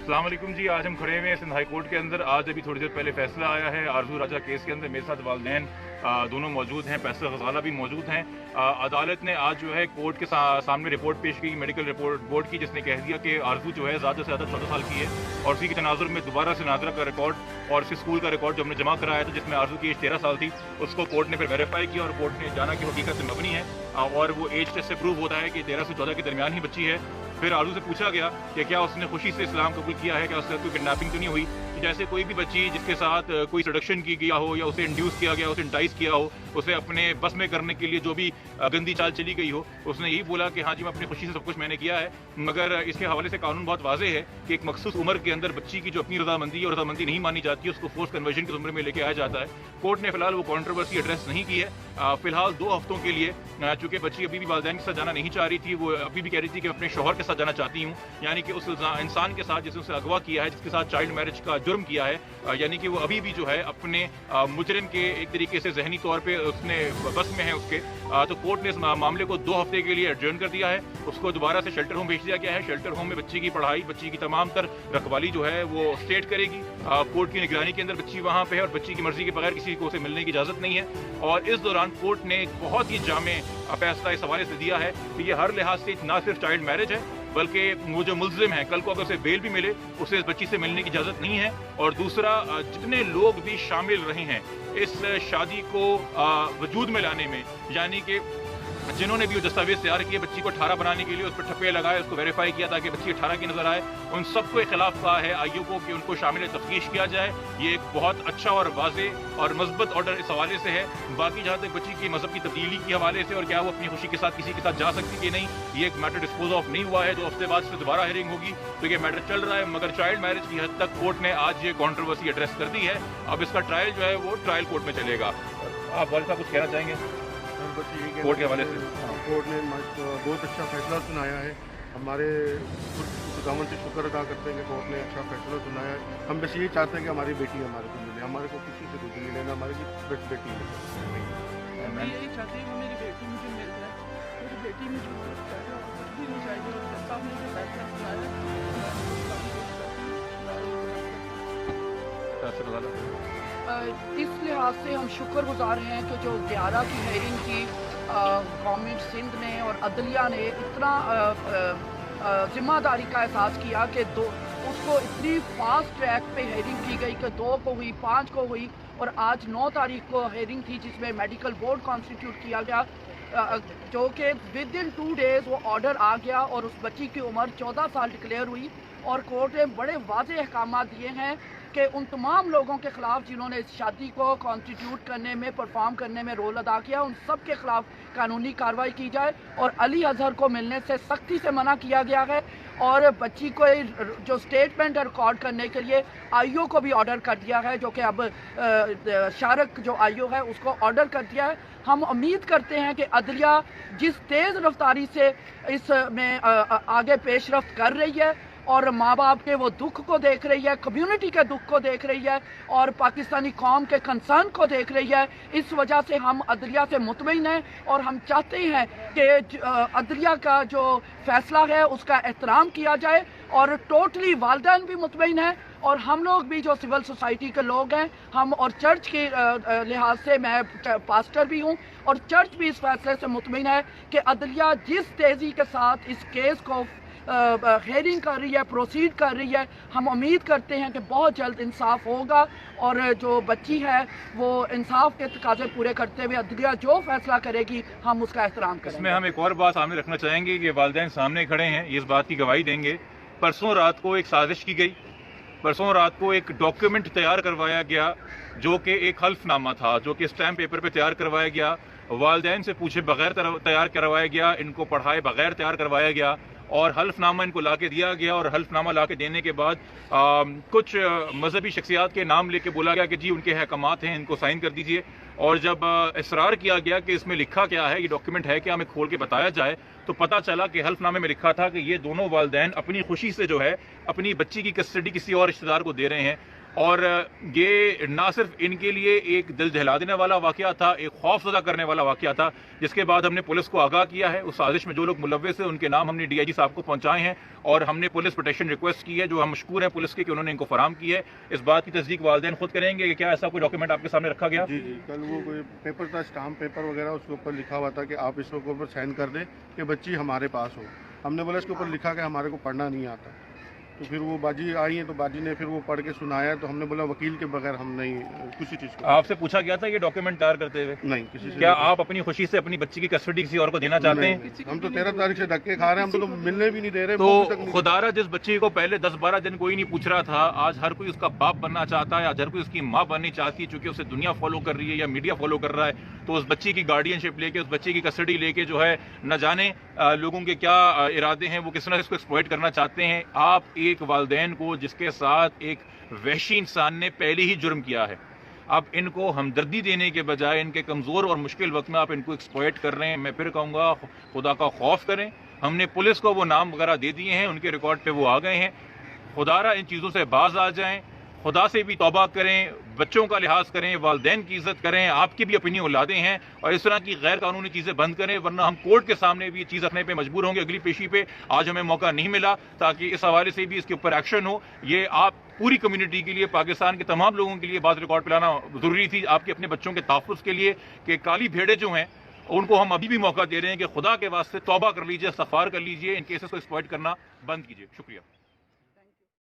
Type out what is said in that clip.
अस्सलाम वालेकुम जी। आज हम खड़े हुए हैं सिंध हाई कोर्ट के अंदर। आज अभी थोड़ी देर पहले फैसला आया है आरजू राजा केस के अंदर। मेरे साथ वालिदैन दोनों मौजूद हैं, फैसल गजाला भी मौजूद हैं। अदालत ने आज जो है कोर्ट के सामने रिपोर्ट पेश की, मेडिकल रिपोर्ट बोर्ड की, जिसने कह दिया कि आरजू जो है ज़्यादा से ज़्यादा 14 साल की है और उसी के तनाजुर में दोबारा से नाजरा का रिकॉर्ड और उसके स्कूल का रिकॉर्ड जो हमने जमा कराया था जिसमें आरजू की एज 13 साल थी, उसको कोर्ट ने फिर वेरीफाई किया और कोर्ट ने जाना कि हकीकत से मबनी है और वो एज टेस्ट से प्रूव होता है कि 13 से 14 के दरमियान ही बच्ची है। फिर आरजू से पूछा गया कि क्या उसने खुशी से इस्लाम कबूल किया है, क्या उससे कोई किडनैपिंग तो नहीं हुई। जैसे कोई भी बच्ची जिसके साथ कोई सडक्शन की गया हो या उसे इंड्यूस किया गया, उसे इंटाइस किया हो, उसे अपने बस में करने के लिए जो भी गंदी चाल चली गई हो, उसने यही बोला कि हाँ जी मैं अपनी खुशी से सब कुछ मैंने किया है। मगर इसके हवाले से कानून बहुत वाज़ेह है कि एक मखसूस उम्र के अंदर बच्ची की जो अपनी रजामंदी है और रजामंदी नहीं मानी जाती है उसको फोर्स कन्वर्जन की उम्र में लेके आया जाता है। कोर्ट ने फिलहाल वो कॉन्ट्रोवर्सी एड्रेस नहीं की है। फिलहाल 2 हफ्तों के लिए, चूँकि बच्ची अभी भी वालिदैन के साथ जाना नहीं चाह रही थी, वो अभी भी कह रही थी कि मैं अपने शौहर के साथ जाना चाहती हूँ, यानी कि उस इंसान के साथ जिसने उसे अगवा किया है, जिसके साथ चाइल्ड मैरिज का जुर्म किया है, यानी कि वो अभी भी जो है अपने मुजरिम के एक तरीके से जहनी तौर पे उसने बस में है उसके। तो कोर्ट ने इस मामले को 2 हफ्ते के लिए एडजर्न कर दिया है। उसको दोबारा से शेल्टर होम भेज दिया गया है। शेल्टर होम में बच्ची की पढ़ाई, बच्ची की तमाम तर रखवाली जो है वो स्टेट करेगी। कोर्ट की निगरानी के अंदर बच्ची वहाँ पे है और बच्ची की मर्जी के बगैर किसी को उसे मिलने की इजाज़त नहीं है। और इस दौरान कोर्ट ने एक बहुत ही जामे फैसला इस हवाले से दिया है कि ये हर लिहाज से ना सिर्फ चाइल्ड मैरिज है बल्कि वो जो मुल्जिम है कल को अगर उसे बेल भी मिले उसे इस बच्ची से मिलने की इजाज़त नहीं है। और दूसरा, जितने लोग भी शामिल रहे हैं इस शादी को वजूद में लाने में, यानी कि जिन्होंने भी वो दस्तावेज तैयार किए बच्ची को 18 बनाने के लिए, उस पर ठप्पे लगाए, उसको वेरीफाई किया ताकि बच्ची 18 की नजर आए, उन सबको खिलाफ कहा है आईओ को कि उनको शामिल तफ्तीश किया जाए। ये एक बहुत अच्छा और वाज़े और मजबूत ऑर्डर इस हवाले से है। बाकी जहाँ तक बच्ची की मजहब की तब्दीली के हवाले से और क्या वो अपनी खुशी के साथ किसी के साथ जा सकती कि नहीं, ये एक मैटर डिस्पोज ऑफ नहीं हुआ है। 2 हफ्ते बाद से दोबारा हियरिंग होगी तो ये मैटर चल रहा है। मगर चाइल्ड मैरिज की हद तक कोर्ट ने आज ये कॉन्ट्रोवर्सी एड्रेस कर दी है। अब इसका ट्रायल जो है वो ट्रायल कोर्ट में चलेगा। आप वालिद साहब कुछ कहना चाहेंगे कोर्ट के हवाले से? कोर्ट ने बहुत अच्छा फैसला सुनाया है। हमारे खुदावंद से शुक्र अदा करते हैं कि कोर्ट ने अच्छा फैसला सुनाया है। हम बस यही चाहते हैं कि हमारी बेटी हमारे को मिले, हमारे को किसी से दूसरी मिले ना, हमारी बेटी मिले। मैं यही चाहती हूँ कि मेरी बेटी मुझे मिल जाए, मेरी बेटी मुझे मिल चाहिए और जब साहब ने जो फैसला सुनाया इस लिहाज से हम शुक्रगुजार हैं कि जो 11 की हेयरिंग की गवर्नमेंट सिंध ने और अदलिया ने इतना जिम्मेदारी का एहसास किया कि उसको इतनी फास्ट ट्रैक पे हेयरिंग की गई कि 2 को हुई, 5 को हुई और आज 9 तारीख को हेयरिंग थी जिसमें मेडिकल बोर्ड कॉन्स्टिट्यूट किया गया, जो कि विद इन 2 डेज़ वो ऑर्डर आ गया और उस बच्ची की उम्र 14 साल डिक्लेयर हुई। और कोर्ट ने बड़े वाज़ेह अहकाम दिए हैं कि उन तमाम लोगों के ख़िलाफ़ जिन्होंने इस शादी को कॉन्स्टिट्यूट करने में, परफॉर्म करने में रोल अदा किया, उन सब के ख़िलाफ़ कानूनी कार्रवाई की जाए। और अली अजहर को मिलने से सख्ती से मना किया गया है और बच्ची को जो स्टेटमेंट रिकॉर्ड करने के लिए आईओ को भी ऑर्डर कर दिया है, जो कि अब शारक जो आईओ है उसको ऑर्डर कर दिया है। हम उम्मीद करते हैं कि अदलिया जिस तेज़ रफ्तारी से इसमें आगे पेशरफ्त कर रही है और माँ बाप के वो दुख को देख रही है, कम्युनिटी के दुख को देख रही है और पाकिस्तानी कौम के कंसर्न को देख रही है, इस वजह से हम अदलिया से मुतमईन हैं और हम चाहते हैं कि अदलिया का जो फैसला है उसका एहतराम किया जाए। और टोटली वालिदैन भी मुतमईन हैं और हम लोग भी जो सिविल सोसाइटी के लोग हैं, हम और चर्च के लिहाज से, मैं पास्टर भी हूँ और चर्च भी इस फैसले से मुतमईन है कि अदलिया जिस तेज़ी के साथ इस केस को हेयरिंग कर रही है, प्रोसीड कर रही है, हम उम्मीद करते हैं कि बहुत जल्द इंसाफ होगा और जो बच्ची है वो इंसाफ के तकाज़े पूरे करते हुए अदलिया जो फैसला करेगी हम उसका एहतराम करेंगे। इसमें हम एक और बात सामने रखना चाहेंगे कि वालिदैन सामने खड़े हैं, इस बात की गवाही देंगे। परसों रात को एक साजिश की गई, परसों रात को एक डॉक्यूमेंट तैयार करवाया गया जो कि एक हल्फनामा था, जो कि स्टैम्प पेपर पे तैयार करवाया गया, वालिदैन से पूछे बगैर तैयार करवाया गया, इनको पढ़ाए बगैर तैयार करवाया गया और हल्फनामा इनको ला के दिया गया। और हल्फनामा ला के देने के बाद कुछ मजहबी शख्सियात के नाम लेके बोला गया कि जी उनके हकामात हैं, इनको साइन कर दीजिए। और जब इसरार किया गया कि इसमें लिखा क्या है, ये डॉक्यूमेंट है क्या, हमें खोल के बताया जाए, तो पता चला कि हल्फनामे में लिखा था कि ये दोनों वालिदैन अपनी खुशी से जो है अपनी बच्ची की कस्टडी किसी और रिश्तेदार को दे रहे हैं। اور یہ نہ صرف ان کے لیے ایک دل دہلا دینے والا واقعہ تھا، ایک خوف زدہ کرنے والا واقعہ تھا، جس کے بعد ہم نے پولیس کو آگاہ کیا ہے۔ اس سازش میں جو لوگ ملوث ہیں ان کے نام ہم نے DIG صاحب کو پہنچائے ہیں اور ہم نے پولیس پروٹیکشن ریکویسٹ کی ہے، جو ہم مشکور ہیں پولیس کے کہ انہوں نے ان کو فراہم کی ہے۔ اس بات کی تصدیق والدین خود کریں گے کہ کیا ایسا کوئی ڈاکیومنٹ آپ کے سامنے رکھا گیا؟ جی جی، کل وہ کوئی پیپر تھا، اسٹامپ پیپر وغیرہ، اس کے اوپر لکھا ہوا تھا کہ آپ اس کے اوپر سائن کر دیں کہ بچی ہمارے پاس ہو۔ ہم نے بولا اس کے اوپر لکھا کہ ہمارے کو پڑھنا نہیں آتا، تو پھر وہ باجی آئی ہیں تو باجی نے پھر وہ پڑھ کے سنایا، تو ہم نے بولا وکیل کے بغیر ہم نہیں کسی چیز کو۔ آپ سے پوچھا گیا تھا یہ ڈاکیومنٹ تیار کرتے ہوئے؟ نہیں، کسی سے کیا آپ اپنی خوشی سے اپنی بچی کی کسٹڈی کسی اور کو دینا چاہتے ہیں؟ ہم تو 13 تاریخ سے دھکے کھا رہے ہیں، ہم تو ملنے بھی نہیں دے رہے۔ تو خدارہ جس بچی کو پہلے 10-12 دن کوئی نہیں پوچھ رہا تھا، آج ہر کوئی اس کا باپ بننا چاہتا ہے، آج ہر کوئی اس کی ماں بننی چاہتی ہے، چونکہ اسے دنیا فالو کر رہی ہے یا میڈیا فالو کر رہا ہے، تو اس بچی کی گارڈین شپ لے کے، اس بچی کی کسٹڈی لے کے جو ہے نہ جانے لوگوں کے کیا ارادے ہیں، وہ کس طرح اس کو ایکسپلائٹ کرنا چاہتے ہیں۔ آپ ایک والدین کو جس کے ساتھ ایک وحشی انسان نے پہلے ہی جرم کیا ہے، اب ان کو ہمدردی دینے کے بجائے ان کے کمزور اور مشکل وقت میں آپ ان کو ایکسپلائٹ کر رہے ہیں۔ میں پھر کہوں گا خدا کا خوف کریں۔ ہم نے پولیس کو وہ نام وغیرہ دے دیے ہیں، ان کے ریکارڈ پہ وہ آ گئے ہیں۔ خدارہ ان چیزوں سے باز آ جائیں، خدا سے بھی توبہ کریں، بچوں کا لحاظ کریں، والدین کی عزت کریں، آپ کی بھی اپنی اولادیں ہیں، اور اس طرح کی غیر قانونی چیزیں بند کریں، ورنہ ہم کورٹ کے سامنے بھی یہ چیز رکھنے پہ مجبور ہوں گے اگلی پیشی پہ۔ آج ہمیں موقع نہیں ملا تاکہ اس حوالے سے بھی اس کے اوپر ایکشن ہو۔ یہ آپ پوری کمیونٹی کے لیے، پاکستان کے تمام لوگوں کے لیے بات ریکارڈ پہ لانا ضروری تھی، آپ کے اپنے بچوں کے تحفظ کے لیے، کہ کالی بھیڑیں جو ہیں ان کو ہم ابھی بھی موقع دے رہے ہیں کہ خدا کے واسطے توبہ کر لیجئے، استغفار کر لیجئے، ان کیسز کو ایکسپلائٹ کرنا بند کیجئے۔ شکریہ۔